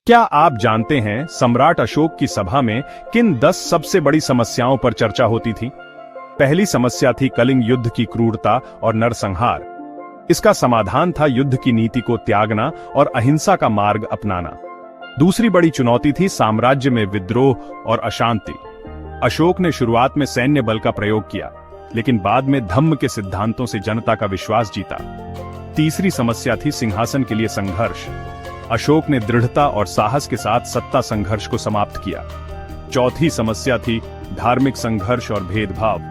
क्या आप जानते हैं सम्राट अशोक की सभा में किन 10 सबसे बड़ी समस्याओं पर चर्चा होती थी? पहली समस्या थी कलिंग युद्ध की क्रूरता और नरसंहार। इसका समाधान था युद्ध की नीति को त्यागना और अहिंसा का मार्ग अपनाना। दूसरी बड़ी चुनौती थी साम्राज्य में विद्रोह और अशांति। अशोक ने शुरुआत में सैन्य बल का प्रयोग किया, लेकिन बाद में धम्म के सिद्धांतों से जनता का विश्वास जीता। तीसरी समस्या थी सिंहासन के लिए संघर्ष। अशोक ने दृढ़ता और साहस के साथ सत्ता संघर्ष को समाप्त किया। चौथी समस्या थी धार्मिक संघर्ष और भेदभाव।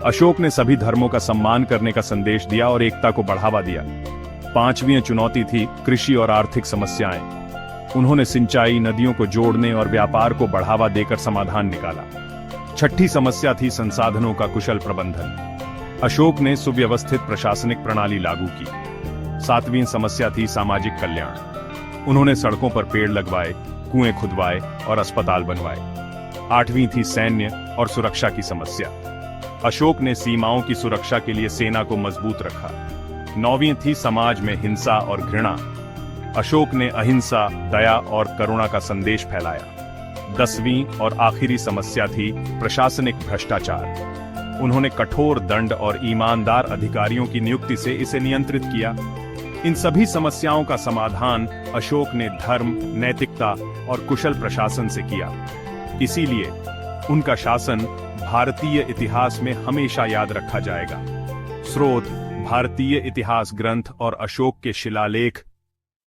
अशोक ने सभी धर्मों का सम्मान करने का संदेश दिया और एकता को बढ़ावा दिया। पांचवी चुनौती थी कृषि और आर्थिक समस्याएं। उन्होंने सिंचाई, नदियों को जोड़ने और व्यापार को बढ़ावा देकर समाधान निकाला। छठी समस्या थी संसाधनों का कुशल प्रबंधन। अशोक ने सुव्यवस्थित प्रशासनिक प्रणाली लागू की। सातवीं समस्या थी सामाजिक कल्याण। उन्होंने सड़कों पर पेड़ लगवाए, कुएं खुदवाए और अस्पताल बनवाए। आठवीं थी सैन्य और सुरक्षा की समस्या। अशोक ने सीमाओं की सुरक्षा के लिए सेना को मजबूत रखा। नौवीं थी समाज में हिंसा और घृणा। अशोक ने अहिंसा, दया और करुणा का संदेश फैलाया। 10वीं और आखिरी समस्या थी प्रशासनिक भ्रष्टाचार। उन्होंने कठोर दंड और ईमानदार अधिकारियों की नियुक्ति से इसे नियंत्रित किया। इन सभी समस्याओं का समाधान अशोक ने धर्म, नैतिकता और कुशल प्रशासन से किया। इसीलिए उनका शासन भारतीय इतिहास में हमेशा याद रखा जाएगा। स्रोत: भारतीय इतिहास ग्रंथ और अशोक के शिलालेख